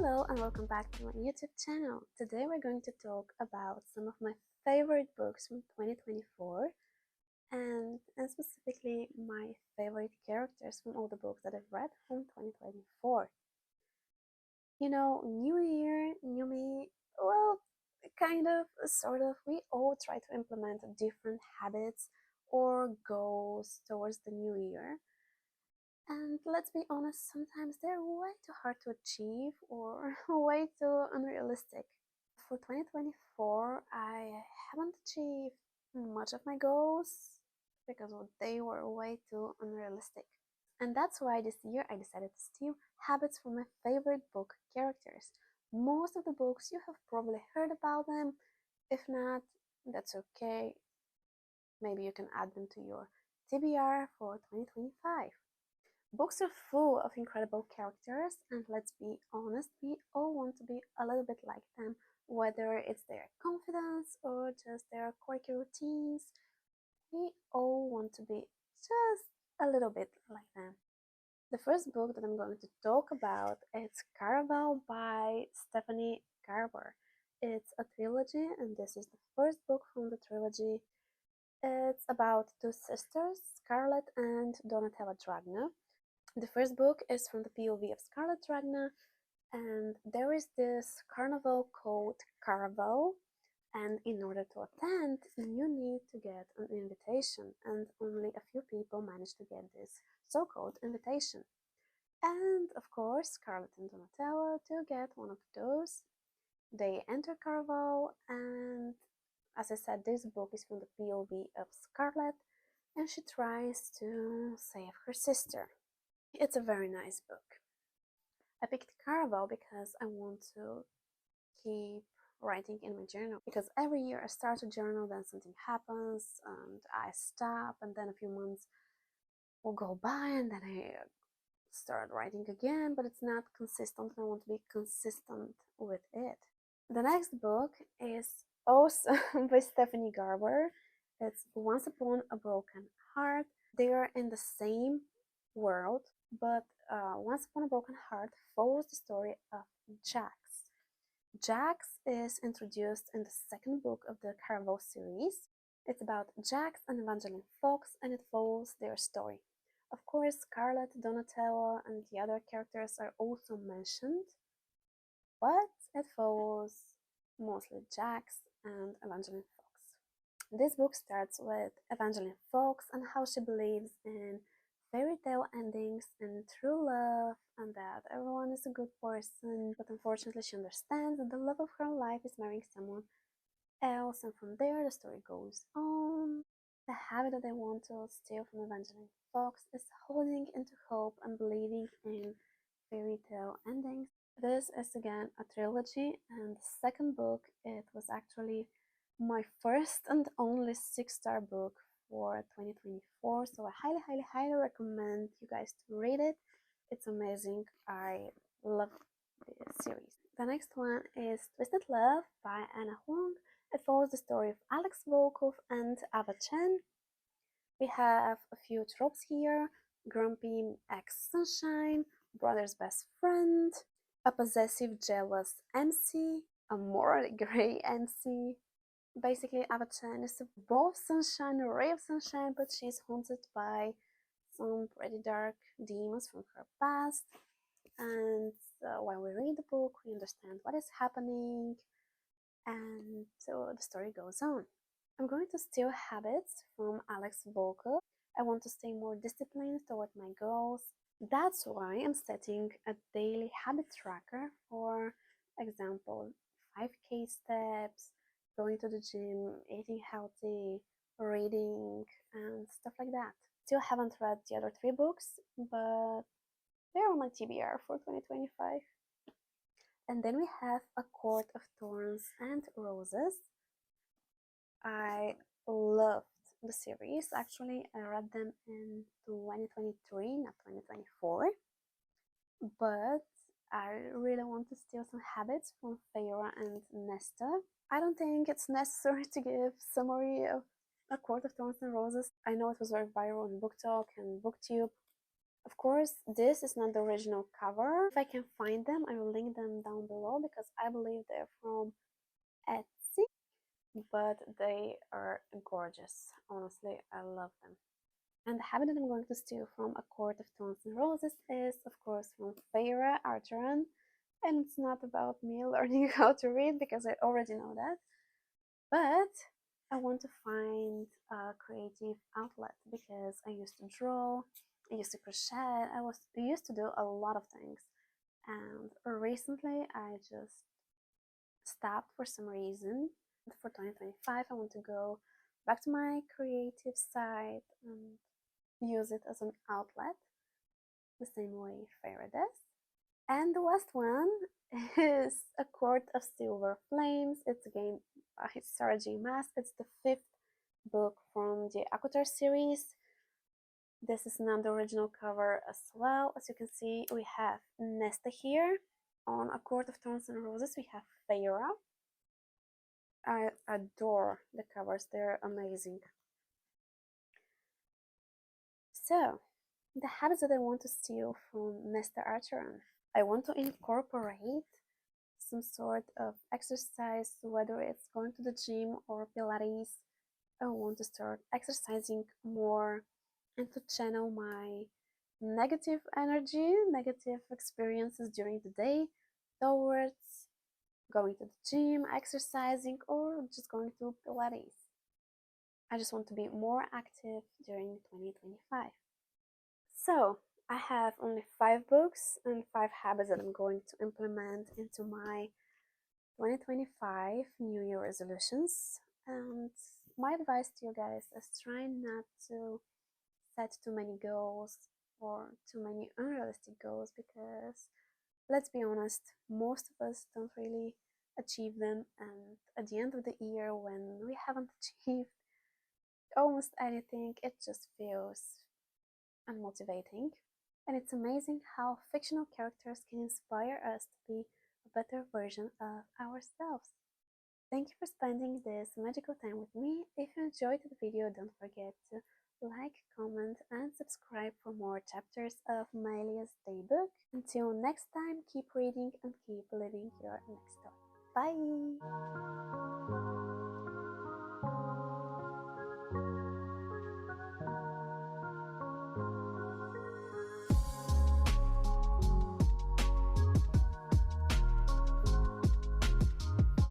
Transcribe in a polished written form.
Hello and welcome back to my YouTube channel. Today we're going to talk about some of my favorite books from 2024 and specifically my favorite characters from all the books that I've read from 2024. You know, new year, new me, well, kind of, sort of, we all try to implement different habits or goals towards the new year. And let's be honest, sometimes they're way too hard to achieve or way too unrealistic. For 2024, I haven't achieved much of my goals because they were way too unrealistic. And that's why this year I decided to steal habits from my favorite book characters. Most of the books you have probably heard about them. If not, that's okay. Maybe you can add them to your TBR for 2025. Books are full of incredible characters, and let's be honest, we all want to be a little bit like them, whether it's their confidence or just their quirky routines. We all want to be just a little bit like them. The first book that I'm going to talk about is Caraval by Stephanie Garber. It's a trilogy, and this is the first book from the trilogy. It's about two sisters, Scarlett and Donatella Dragna. The first book is from the POV of Scarlett Dragna, and there is this carnival called Caraval, and in order to attend, you need to get an invitation, and only a few people manage to get this so-called invitation. And of course, Scarlett and Donatella to get one of those. They enter Caraval, and as I said, this book is from the POV of Scarlett, and she tries to save her sister. It's a very nice book. I picked Caraval because I want to keep writing in my journal, because every year I start a journal, then something happens and I stop, and then a few months will go by and then I start writing again, but it's not consistent and I want to be consistent with it. The next book is also by Stephanie Garber. It's Once Upon a Broken Heart. They are in the same world, but Once Upon a Broken Heart follows the story of Jax. Jax is introduced in the second book of the Caraval series. It's about Jax and Evangeline Fox, and it follows their story. Of course, Scarlett, Donatella, and the other characters are also mentioned, but it follows mostly Jax and Evangeline Fox. This book starts with Evangeline Fox and how she believes in fairy tale endings and true love, and that everyone is a good person, but unfortunately she understands that the love of her life is marrying someone else, and from there the story goes on. The habit that I want to steal from Evangeline Fox is holding into hope and believing in fairy tale endings. This is again a trilogy, and the second book, it was actually my first and only 6-star book for 2024, so I highly recommend you guys to read it. It's amazing. I love the series. The next one is Twisted Love by Anna Huang. It follows the story of Alex Volkov and Ava Chen. We have a few tropes here: grumpy ex-sunshine, brother's best friend, a possessive jealous MC, a morally grey MC. Basically, Ava Chen is both sunshine and ray of sunshine, but she's haunted by some pretty dark demons from her past. And when we read the book, we understand what is happening, and so the story goes on. I'm going to steal habits from Alex Volkov. I want to stay more disciplined toward my goals. That's why I'm setting a daily habit tracker, for example, 5K steps, going to the gym, eating healthy, reading, and stuff like that. Still haven't read the other 3 books, but they're on my TBR for 2025. And then we have A Court of Thorns and Roses. I loved the series. Actually, I read them in 2023, not 2024. But I really want to steal some habits from Feyre and Nesta. I don't think it's necessary to give summary of A Court of Thorns and Roses. I know it was very viral on BookTok and BookTube, Of course, this is not the original cover. If I can find them, I will link them down below because I believe they're from Etsy, but they are gorgeous. Honestly, I love them. And the habit that I'm going to steal from A Court of Thorns and Roses is, of course, from Feyre Archeron. And it's not about me learning how to read because I already know that. But I want to find a creative outlet because I used to draw, I used to crochet, I used to do a lot of things. And recently I just stopped for some reason. For 2025, I want to go back to my creative side and use it as an outlet, the same way Feyre does. And the last one is A Court of Silver Flames. It's a game by Sarah J. Maas. It's the 5th book from the ACOTAR series. This is not the original cover as well. As you can see, we have Nesta here. On A Court of Thorns and Roses, we have Feyre. I adore the covers, they're amazing. So, the habits that I want to steal from Nesta Archeron. I want to incorporate some sort of exercise, whether it's going to the gym or Pilates. I want to start exercising more and to channel my negative energy, negative experiences during the day towards going to the gym, exercising, or just going to Pilates. I just want to be more active during 2025. So, I have only 5 books and 5 habits that I'm going to implement into my 2025 New Year resolutions. And my advice to you guys is try not to set too many goals or too many unrealistic goals because let's be honest, most of us don't really achieve them. And at the end of the year, when we haven't achieved almost anything, it just feels unmotivating. And it's amazing how fictional characters can inspire us to be a better version of ourselves. Thank you for spending this magical time with me. If you enjoyed the video, don't forget to like, comment, and subscribe for more chapters of Malia's Daybook. Until next time, keep reading and keep living your next story. Bye!